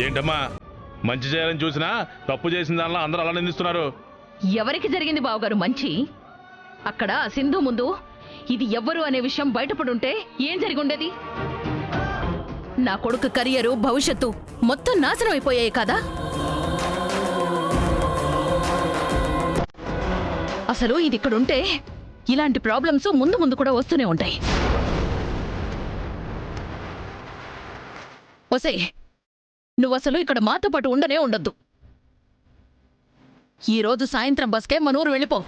ఏంటమ్మా మంచి చేయాలని చూసినా తప్పు చేసిన దానిలో అందరూ అలా నిందిస్తున్నారు. ఎవరికి జరిగింది బావగారు మంచి? అక్కడ సింధు ముందు ఇది ఎవ్వరు అనే విషయం బయటపడుంటే ఏం జరిగి ఉండేది? నా కొడుకు కెరియరు భవిష్యత్తు మొత్తం నాశనం అయిపోయాయి కదా. అసలు ఇది ఇక్కడుంటే ఇలాంటి ప్రాబ్లమ్స్ ముందు ముందు కూడా వస్తూనే ఉంటాయి. ఒసే, నువ్వసలు ఇక్కడ మాతో పాటు ఉండనే ఉండొద్దు. ఈరోజు సాయంత్రం బస్కే మనూరు వెళ్ళిపో.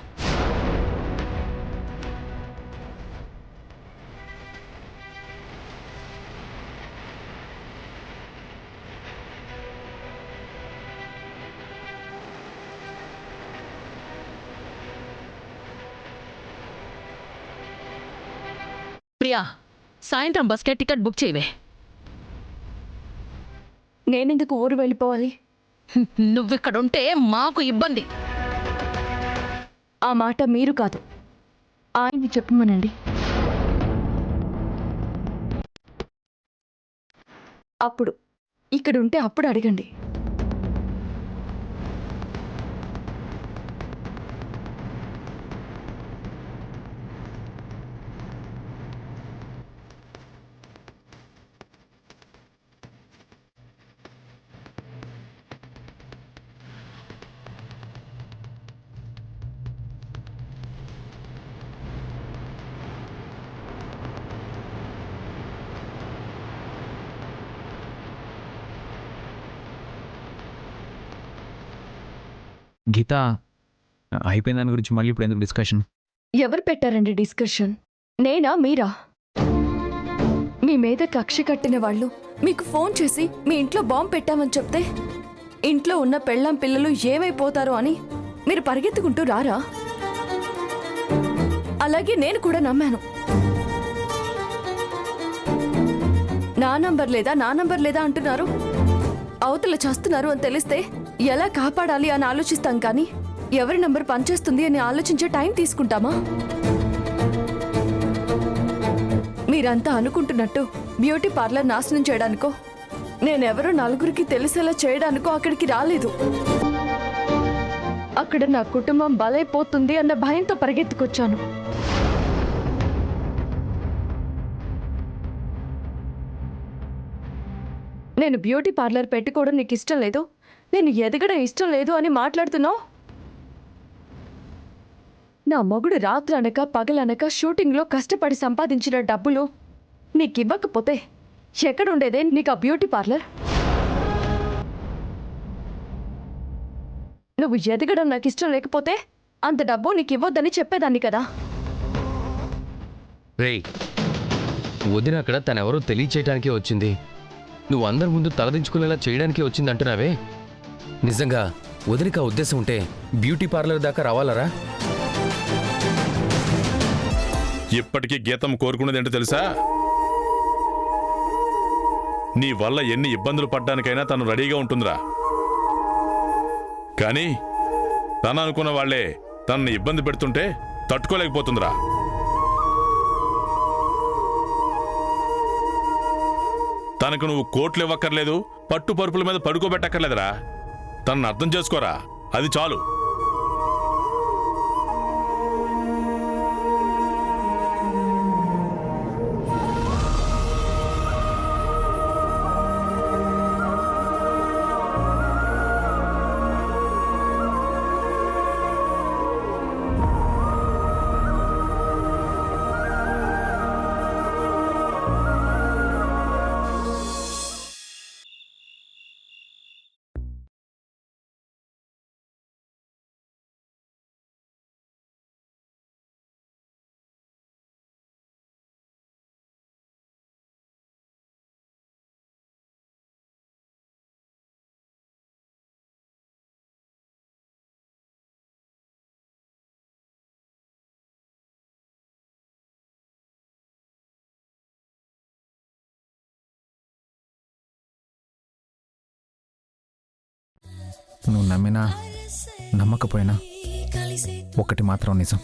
ప్రియా, సాయంత్రం బస్కే టికెట్ బుక్ చేయవే. నేనెందుకు ఊరు వెళ్ళిపోవాలి? నువ్విక్కడుంటే మాకు ఇబ్బంది. ఆ మాట మీరు కాదు, ఆయన్ని చెప్పమనండి. అప్పుడు ఇక్కడుంటే అప్పుడు అడగండి. గీత, అయిపోయిన దాని గురించి మళ్ళీ ఇప్పుడు ఎందుకు డిస్కషన్? ఎవరు పెట్టారండి డిస్కషన్? నేనా మీరా? మీ మీద కక్ష కట్టిన వాళ్ళు మీకు ఫోన్ చేసి మీ ఇంట్లో బాంబు పెట్టామని చెప్తే ఇంట్లో ఉన్న పెళ్ళాం పిల్లలు ఏమైపోతారో అని మీరు పరిగెత్తుకుంటూ రారా? అలాగే నేను కూడా నమ్మాను. నా నంబర్ లేదా అంటున్నారు. అవతల చేస్తున్నారు అని తెలిస్తే ఎలా కాపాడాలి అని ఆలోచిస్తాం, కానీ ఎవరి నంబర్ పనిచేస్తుంది అని ఆలోచించే టైం తీసుకుంటామా? మీరంతా అనుకుంటున్నట్టు బ్యూటీ పార్లర్ నాశనం చేయడానికో నేనెవరో నలుగురికి తెలిసేలా చేయడానికో అక్కడికి రాలేదు. అక్కడ నా కుటుంబం బలైపోతుంది అన్న భయంతో పరిగెత్తుకొచ్చాను. నేను బ్యూటీ పార్లర్ పెట్టుకోవడం నీకు ఇష్టం లేదు, నేను ఎదగడం ఇష్టం లేదు అని మాట్లాడుతున్నావు. నా మొగుడు రాత్రనక పగలనక షూటింగ్లో కష్టపడి సంపాదించిన డబ్బులు నీకివ్వకపోతే ఎక్కడుండేదే నీకు ఆ బ్యూటీ పార్లర్? నువ్వు ఎదగడం నాకు ఇష్టం లేకపోతే అంత డబ్బు నీకు ఇవ్వొద్దని చెప్పేదాన్ని కదా. రేయ్, వదిన అక్కడ తనెవరో తెలియచేయటానికే వచ్చింది, నువ్వు అందరి ముందు తలదించుకునేలా చేయడానికే వచ్చిందంటున్నావే. నిజంగా వదినకి ఆ ఉద్దేశం ఉంటే బ్యూటీ పార్లర్ దాకా రావాలరా? ఇప్పటికీ గీతం కోరుకునేది ఏంటో తెలుసా? నీ వల్ల ఎన్ని ఇబ్బందులు పడ్డానికైనా తను రెడీగా ఉంటుందిరా. కానీ తను అనుకున్న వాళ్లే తనని ఇబ్బంది పెడుతుంటే తట్టుకోలేకపోతుందిరా. తనకు నువ్వు కోట్లు ఇవ్వక్కర్లేదు, పట్టు పరుపుల మీద పడుకోబెట్టక్కర్లేదురా. తనను అర్థం చేసుకోరా, అది చాలు. నువ్వు నమ్మినా నమ్మకపోయినా ఒకటి మాత్రం నిజం.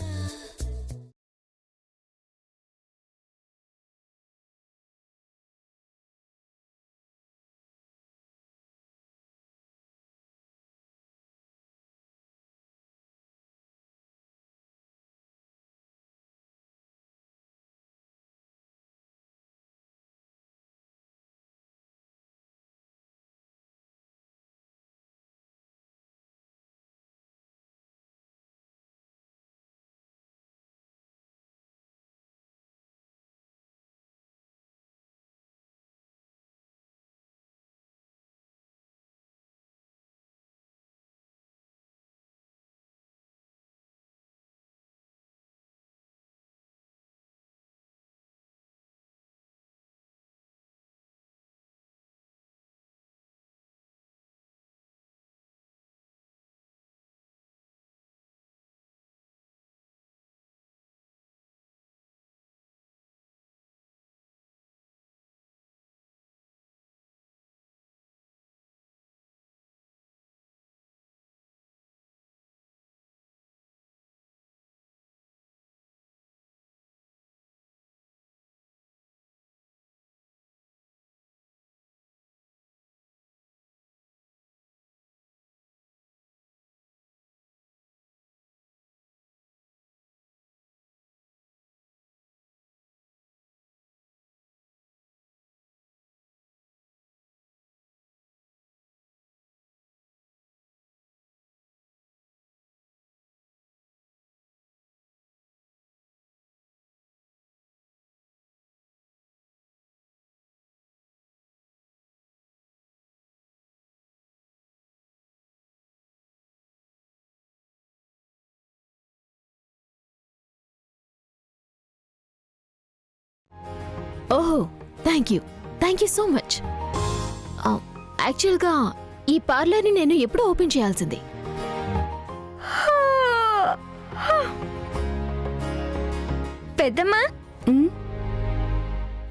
ఓహో, థ్యాంక్ యూ సో మచ్. యాక్చువల్గా ఈ పార్లర్ని నేను ఎప్పుడూ ఓపెన్ చేయాల్సింది. పెద్దమ్మా, ఉమ్,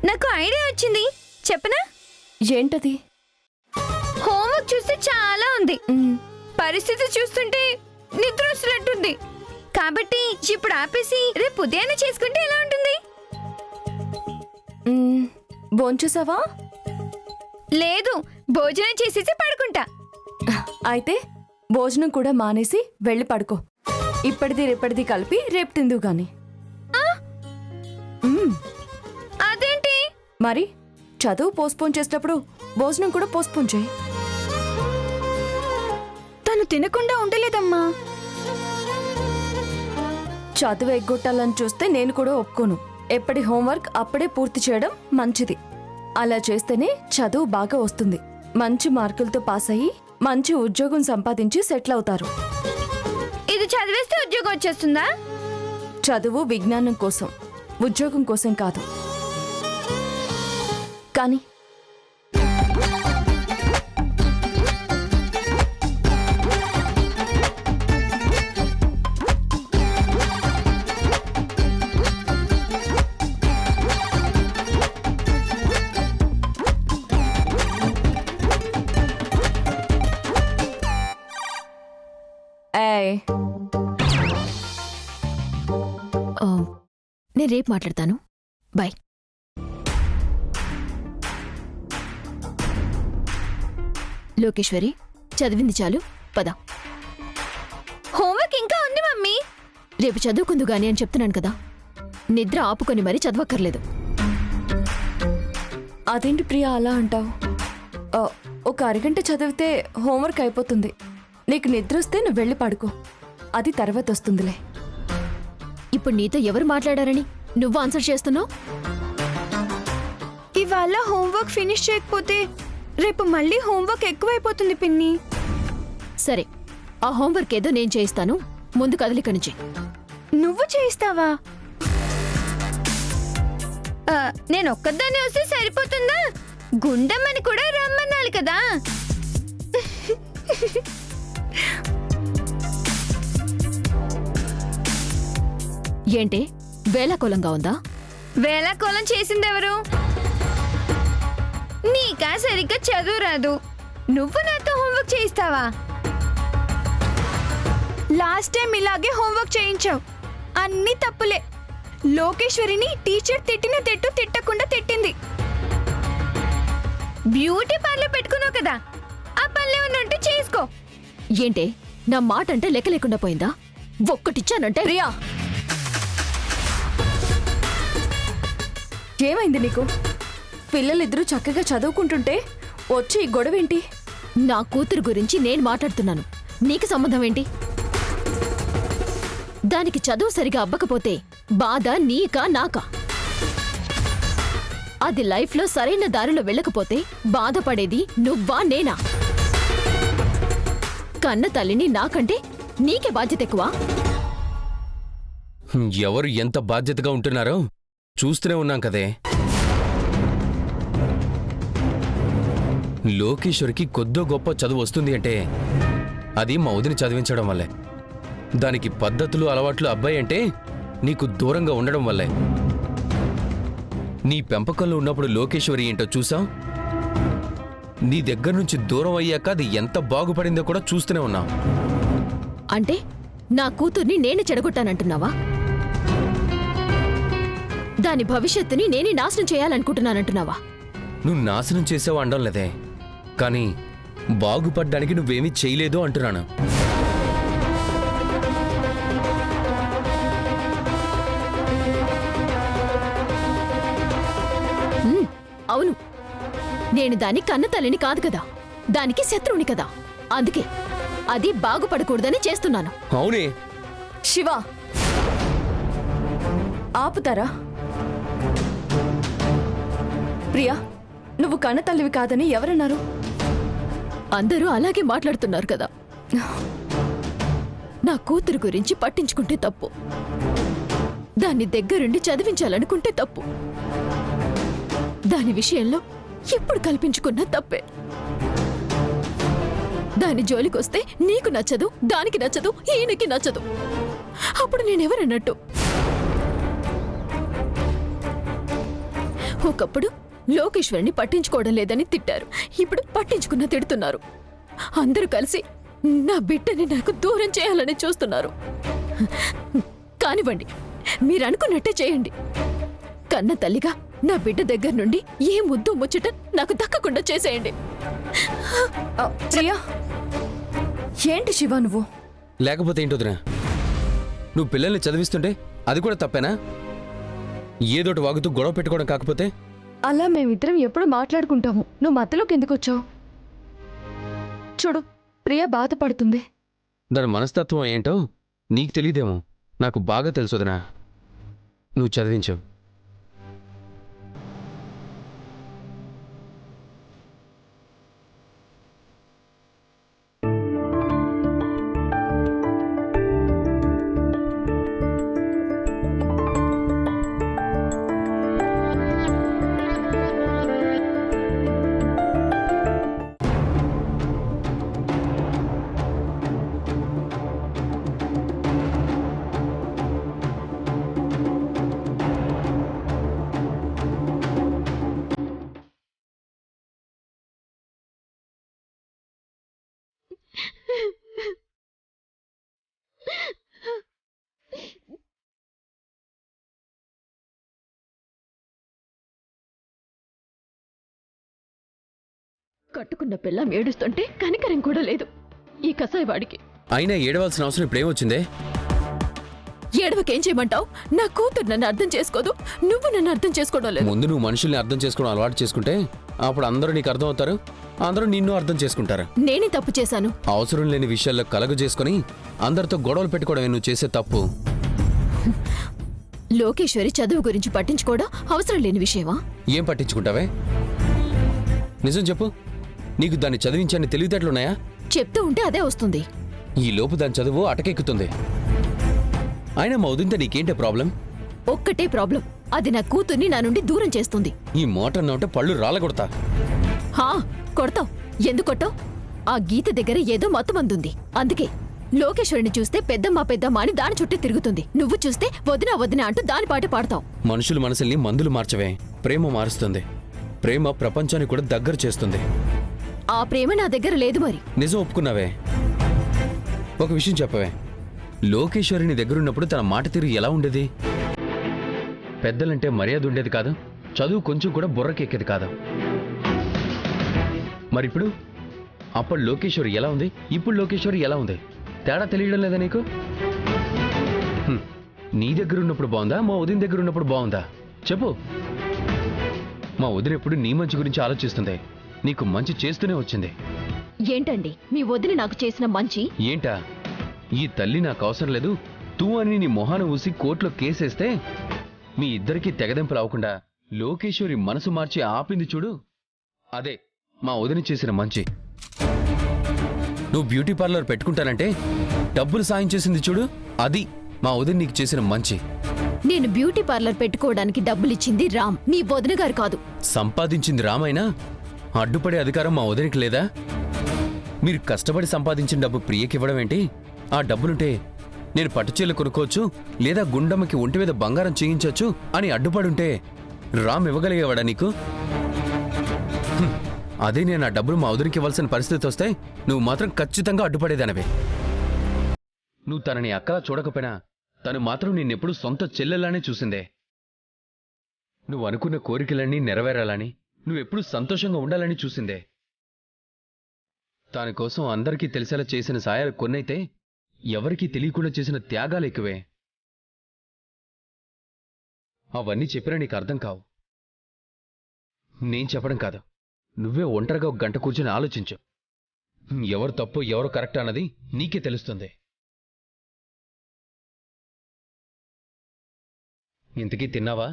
నాకు ఐడియా వచ్చింది, చెప్పనా? ఏంటది? హోంవర్క్ చూస్తే చాలా ఉంది, ఉమ్, పరిస్థితి చూస్తుంటే నిద్ర వస్తున్నట్టుంది. కాబట్టి ఇప్పుడు ఆపేసి రేపు ఉదయాన్నే చేసుకుంటే ఎలా ఉంటుంది? భోంచేసావా? లేదు, భోజనం చేసేసి పడుకుంటా. అయితే భోజనం కూడా మానేసి వెళ్ళి పడుకో. ఇప్పటిది రేపటిది కలిపి రేపు తిందువు గాని. ఉమ్, అదేంటి? మరి చదువు పోస్ట్పోన్ చేసేటప్పుడు భోజనం కూడా పోస్ట్పోన్ చేయి. తను తినకుండా ఉండలేదమ్మా. చదువు ఎగ్గొట్టాలని చూస్తే నేను కూడా ఒప్పుకోను. ఎప్పటి హోంవర్క్ అప్పుడే పూర్తి చేయడం మంచిది. అలా చేస్తేనే చదువు బాగా వస్తుంది. మంచి మార్కులతో పాస్ అయ్యి మంచి ఉద్యోగం సంపాదించి సెటిల్ అవుతారు. ఇది చదివేస్తే ఉద్యోగం వచ్చేస్తుందా? చదువు విజ్ఞానం కోసం, ఉద్యోగం కోసం కాదు. కానీ ఏయ్, నేను రేపు మాట్లాడతాను. బాయ్. లోకేశ్వరి, చదివింది చాలు, పద. హోంవర్క్ ఇంకా ఉంది మమ్మీ. రేపు చదువుకుందు గాని అని చెప్తున్నాను కదా. నిద్ర ఆపుకొని మరీ చదవక్కర్లేదు. అదేంటి ప్రియా అలా అంటావు? ఒక అరగంట చదివితే హోంవర్క్ అయిపోతుంది. నీకు నిద్ర వస్తే నువ్వు వెళ్ళి పడుకో, అది తర్వాత వస్తుందిలే. ఇప్పుడు నీతో ఎవరు మాట్లాడారని నువ్వు ఆన్సర్ చేస్తున్నావు? ఇవాళ హోంవర్క్ ఫినిష్ చేయకపోతే రేపు మళ్ళీ హోంవర్క్ ఎక్కువైపోతుంది పిన్ని. సరే, ఆ హోంవర్క్ ఏదో నేను చేయిస్తాను. ముందు కదలిక నుంచి. నువ్వు చేయిస్తావా? నేను ఒక్కదాన్ని వస్తే సరిపోతుందా? గుండమ్మని కూడా రమ్మన్నాలి కదా. ఏంటే వేళాకోళంగా ఉందా? వేళాకోళం చేసిందెవరు? నీకా సరిగ్గా చదువు రాదు, నువ్వు నాతో హోంవర్క్ చేయిస్తావా? లాస్ట్ టైం ఇలాగే హోంవర్క్ చేయించావు. అన్ని తప్పులే. లోకేశ్వరిని టీచర్ తిట్టిన తిట్టు తిట్టకుండా తిట్టింది. బ్యూటీ పార్లర్ పెట్టుకున్నావు కదా, ఆ పనులు ఉన్నట్టు చేసుకో. ఏంటే నా మాట అంటే లెక్క లేకుండా పోయిందా? ఒక్కటిచ్చానంటే ప్రియా, ఏమైంది నీకు? పిల్లలిద్దరూ చక్కగా చదువుకుంటుంటే వచ్చి ఈ గొడవేంటి? నా కూతురు గురించి నేను మాట్లాడుతున్నాను, నీకు సంబంధం ఏంటి? దానికి చదువు సరిగా అవ్వకపోతే బాధ నీకా నాకా? అది లైఫ్లో సరైన దారిలో వెళ్ళకపోతే బాధపడేది నువ్వా నేనా? కన్న తల్లిని నాకంటే నీకే బాధ్యత ఎక్కువ. ఎవరు ఎంత బాధ్యతగా ఉంటున్నారో చూస్తూనే ఉన్నాం కదే. లోకేశ్వరికి కొద్దో గొప్ప చదువు వస్తుంది అంటే అది మా వదిని చదివించడం వల్లే. దానికి పద్ధతులు అలవాట్లు అబ్బాయి అంటే నీకు దూరంగా ఉండడం వల్లే. నీ పెంపకంలో ఉన్నప్పుడు లోకేశ్వరి ఏంటో చూసాం. నీ దగ్గర నుంచి దూరం అయ్యాక అది ఎంత బాగుపడిందో కూడా చూస్తూనే ఉన్నాం. అంటే నా కూతుర్ని నేను చెడగొట్టానంటున్నావా? దాని భవిష్యత్తుని నేనే నాశనం చేయాలనుకుంటున్నానంటున్నావా? నువ్వు నాశనం చేసావు అనడం లేదే, కానీ బాగుపడ్డానికి నువ్వేమీ చేయలేదు అంటున్నాను. అవును, నేను దాని కన్న తల్లిని కాదు కదా, దానికి శత్రువుని కదా. అందుకే అది బాగుపడకూడదని చేస్తున్నాను. అవునే శివ, ఆపుతారా? ప్రియా, నువ్వు కన్న తల్లివి కాదని ఎవరన్నారు? అందరూ అలాగే మాట్లాడుతున్నారు కదా. నా కూతురు గురించి పట్టించుకుంటే తప్పు, దాన్ని దగ్గరుండి చదివించాలనుకుంటే తప్పు. దాని విషయంలో ఎప్పుడు కల్పించుకున్నా తప్పే. దాని జోలికొస్తే నీకు నచ్చదు, దానికి నచ్చదు, ఈయనకి నచ్చదు. అప్పుడు నేనెవరన్నట్టు? ఒకప్పుడు లోకేశ్వరిని పట్టించుకోవడం లేదని తిట్టారు, ఇప్పుడు పట్టించుకున్న తిడుతున్నారు. అందరూ కలిసి నా బిడ్డని నాకు దూరం చేయాలని చూస్తున్నారు. కానివ్వండి, మీరనుకున్నట్టే చేయండి. కన్న తల్లిగా నా బిడ్డ దగ్గర నుండి ఏ ముద్దు ముచ్చట నాకు దక్కకుండా చేసేయండి. ప్రియా, ఏంటి శివ నువ్వు? లేకపోతే ఏంటి వదినా? నువ్వు పిల్లల్ని చదివిస్తుంటే అది కూడా తప్పేనా? ఏదోటి వాగుతూ గొడవ పెట్టుకోవడం కాకపోతే? అలా మేమిద్దరం ఎప్పుడు మాట్లాడుకుంటాము, నువ్వు మధ్యలోకి ఎందుకు వచ్చావు? చూడు, ప్రియా బాధపడుతుంది. దాని మనస్తత్వం ఏంటో నీకు తెలియదేమో, నాకు బాగా తెలుసు వదినా. నువ్వు చదివించావు. కట్టుకున్న పిల్లం ఏడుస్తుంటే కనికరం కూడా లేదు ఈ కసాయివాడికి. అయినా ఏడవలసిన అవసరం ఇప్పుడేమొచ్చిందే? ఏడవకేం చేయమంటావు? నా కూతురు నన్ను అర్థం చేసుకోదు, నువ్వు నన్ను అర్థం చేసుకోవడం లేదు. ముందు నువ్వు మనుషుల్ని అర్థం చేసుకోవడం అలవాటు చేసుకుంటే అప్పుడు అందరూ నీకు అర్థం అవుతారు, అందరూ నిన్ను అర్థం చేసుకుంటారు. నేనే తప్పు చేశాను. అవసరం లేని విషయాల్లో కలగ చేసుకుని అందరితో గొడవలు పెట్టుకోవడమే నువ్వు చేసే తప్పు. లోకేశ్వరి చదువు గురించి పట్టించుకోవడం అవసరం లేని విషయమా? ఏం పట్టించుకుంటావే? నిజం చెప్పు, నీకు దాన్ని చదివించని తెలివితేటలున్నాయా? చెప్తూ ఉంటే అదే వస్తుంది. ఈ లోపు దాని చదువు అటకెక్కుతుంది. అయినా మా వదింత నీకేంటే ప్రాబ్లం? ఒక్కటే ప్రాబ్లం, అది నా కూతుర్ని నా నుండి దూరం చేస్తుంది. ఈ మోటార్ నోటే పళ్ళు రాలగొడతా. హా, కొడతావు. ఎందుకు కొట్టావు? ఆ గీత దగ్గర ఏదో మత్తుమందుంది, అందుకే. లోకేశ్వరిని చూస్తే పెద్దమ్మ అని దాని చుట్టూ తిరుగుతుంది, నువ్వు చూస్తే వదినా వదినా అంటూ దాని పాట పాడతావు. మనుషుల మనసుల్ని మందులు మార్చవే, ప్రేమ మారుస్తుంది. ప్రేమ ప్రపంచాన్ని కూడా దగ్గర చేస్తుంది. ఆ ప్రేమ నా దగ్గర లేదు మరి. నిజం ఒప్పుకున్నావే. ఒక విషయం చెప్పవే, లోకేశ్వరిని దగ్గరున్నప్పుడు తన మాట తీరు ఎలా ఉండేది? పెద్దలంటే మర్యాద ఉండేది కాదు, చదువు కొంచెం కూడా బుర్రకెక్కేది కాదు. మరిప్పుడు అప్పుడు లోకేశ్వరి ఎలా ఉంది, ఇప్పుడు లోకేశ్వరి ఎలా ఉంది? తేడా తెలియడం లేదా నీకు? నీ దగ్గర ఉన్నప్పుడు బాగుందా, మా వదిన దగ్గర ఉన్నప్పుడు బాగుందా? చెప్పు. మా వదిన ఎప్పుడు నీ మంచి గురించి ఆలోచిస్తుంది, నీకు మంచి చేస్తూనే వచ్చింది. ఏంటండి మీ వదిన నాకు చేసిన మంచి? ఏంటా? ఈ తల్లి నాకు అవసరం లేదు తూ అని నీ మొహాన ఊసి కోర్టులో కేసేస్తే మీ ఇద్దరికీ తెగదెంపులు అవ్వకుండా లోకేశ్వరి మనసు మార్చి ఆపింది చూడు, అదే మా వదిన చేసిన మంచి. నువ్వు బ్యూటీ పార్లర్ పెట్టుకుంటానంటే డబ్బులు సాయం చేసింది చూడు, అది మా వదిన నీకు చేసిన మంచి. నేను బ్యూటీ పార్లర్ పెట్టుకోవడానికి డబ్బులిచ్చింది రామ్, నీ వదిన గారు కాదు. సంపాదించింది రామైనా అడ్డుపడే అధికారం మా వదినకి లేదా? మీరు కష్టపడి సంపాదించిన డబ్బు ప్రియకివ్వడం ఏంటి? ఆ డబ్బులుంటే నేను పట్టుచీరలు కొనుక్కోవచ్చు, లేదా గుండమ్మకి ఒంటి మీద బంగారం చేయించవచ్చు అని అడ్డుపడుంటే రామ్ ఇవ్వగలిగేవాడా నీకు? అదే నేను ఆ డబ్బులు మా వదినకి ఇవ్వాల్సిన పరిస్థితి వస్తే నువ్వు మాత్రం ఖచ్చితంగా అడ్డుపడేదానివే. నువ్వు తనని అక్కలా చూడకపోయినా తను మాత్రం నిన్నెప్పుడు సొంత చెల్లెలానే చూసిందే. నువ్వు అనుకున్న కోరికలన్నీ నెరవేరాలని, నువ్వెప్పుడు సంతోషంగా ఉండాలని చూసిందే. దానికోసం అందరికీ తెలిసేలా చేసిన సాయాలు కొన్నైతే ఎవరికీ తెలియకుండా చేసిన త్యాగాలు ఎక్కువే. అవన్నీ చెప్పినా నీకు అర్థం కావు. నేను చెప్పడం కాదు, నువ్వే ఒంటరిగా ఒక గంట కూర్చొని ఆలోచించు. ఎవరు తప్పు ఎవరు కరెక్ట్ అన్నది నీకే తెలుస్తుంది. ఇంతకీ తిన్నావా?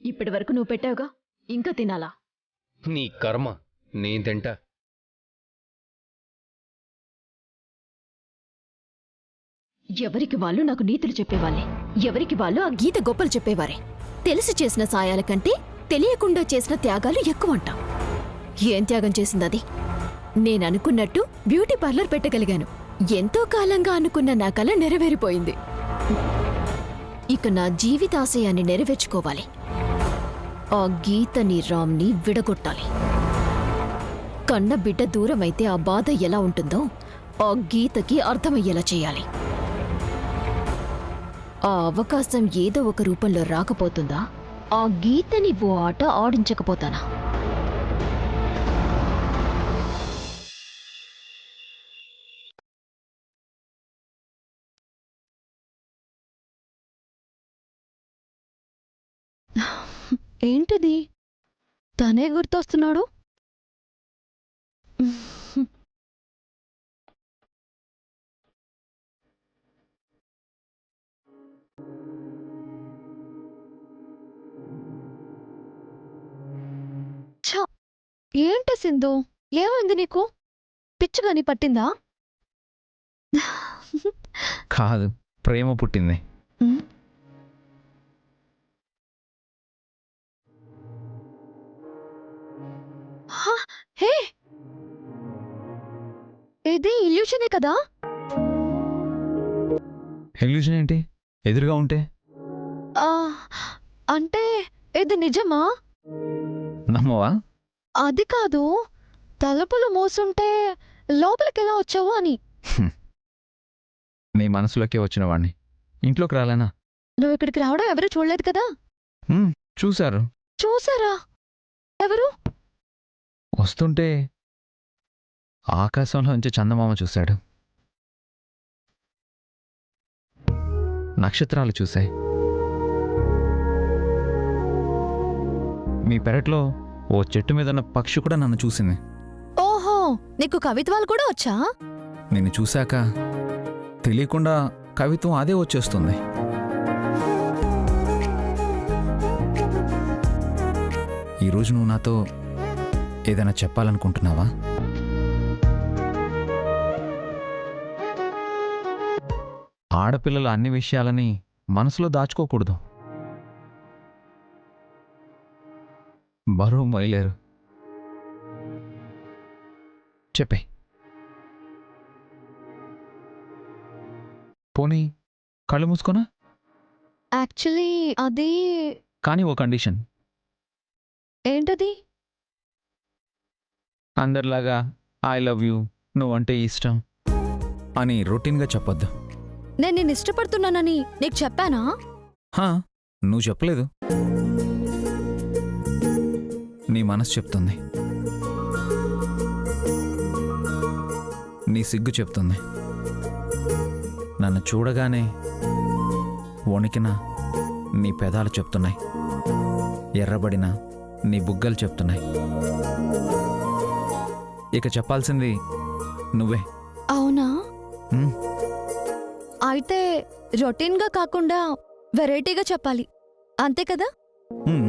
ఇప్పటి వరకు నువ్వు పెట్టావుగా, ఇంకా తినాలా? నీ కర్మ, నేను తింటా. ఎవరికి వాళ్ళు నాకు నీతులు చెప్పేవాళ్ళే, ఎవరికి వాళ్ళు ఆ గీత గొప్పలు చెప్పేవారే. తెలిసి చేసిన సాయాల కంటే తెలియకుండా చేసిన త్యాగాలు ఎక్కువంట. ఏం త్యాగం చేసిందది? నేననుకున్నట్టు బ్యూటీ పార్లర్ పెట్టగలిగాను. ఎంతో కాలంగా అనుకున్న నా కల నెరవేరిపోయింది. ఇక నా జీవితాశయాన్ని నెరవేర్చుకోవాలి. ఆ గీతని రామ్ని విడగొట్టాలి. కన్న బిడ్డ దూరమైతే ఆ బాధ ఎలా ఉంటుందో ఆ గీతకి అర్థమయ్యేలా చేయాలి. ఆ అవకాశం ఏదో ఒక రూపంలో రాకపోతుందా? ఆ గీతని ఓ ఆట ఆడించకపోతానా? ఏంటిది? తనే గుర్తొస్తున్నాడు. ఛ! ఏంటి సింధు, ఏమైంది నీకు? పిచ్చిగాని పట్టిందా? కాదు, ప్రేమ పుట్టింది. ఉమ్. హ! హే! ఇది ఇల్యూషనే కదా? ఎల్యూషన్ ఏంటి? ఎదురుగా ఉంటే ఆ, అంటే ఇది నిజమా? నమ్మవా? అది కాదు, తలుపులు మూసుంటే లోపలికెలా వచ్చావు అని. నీ మనసులోకే వచ్చిన వాణ్ణి ఇంట్లోకి రాలేనా? నువ్వు ఇక్కడికి రావడం ఎవరు చూడలేదు కదా? చూశారు. చూసారా? ఎవరు? వస్తుంటే ఆకాశంలోంచి చందమామ చూశాడు. నక్షత్రాలు చూశాయి. మీ పెరట్లో ఓ చెట్టు మీద ఉన్న పక్షి కూడా నన్ను చూసింది. ఓహో, నీకు కవిత్వాలు కూడా వచ్చా? నిన్ను చూశాక తెలియకుండా కవిత్వం అదే వచ్చేస్తుంది. ఈరోజు నువ్వు నాతో ఏదైనా చెప్పాలనుకుంటున్నావా? ఆడపిల్లలు అన్ని విషయాలని మనసులో దాచుకోకూడదు. బరువు మొయలేరు. చెప్పే. పోనీ కళ్ళు మూసుకోనా? యాక్చువల్లీ అది కానీ ఓ కండిషన్. ఏంటది? అందరిలాగా ఐ లవ్ యూ, నువ్వంటే ఇష్టం అని రొటీన్గా చెప్పొద్దు. నేను నిన్ను ఇష్టపడుతున్నానని నీకు చెప్పానా? హా, నువ్వు చెప్పలేదు. నీ మనసు చెప్తుంది. నీ సిగ్గు చెప్తుంది. నన్ను చూడగానే వణికిన నీ పెదాలు చెప్తున్నాయి. ఎర్రబడిన నీ బుగ్గలు చెప్తున్నాయి. ఇక చెప్పాల్సింది నువ్వే. అవునా? ఉమ్, అయితే రొటీన్గా కాకుండా వెరైటీగా చెప్పాలి, అంతే కదా? ఉమ్.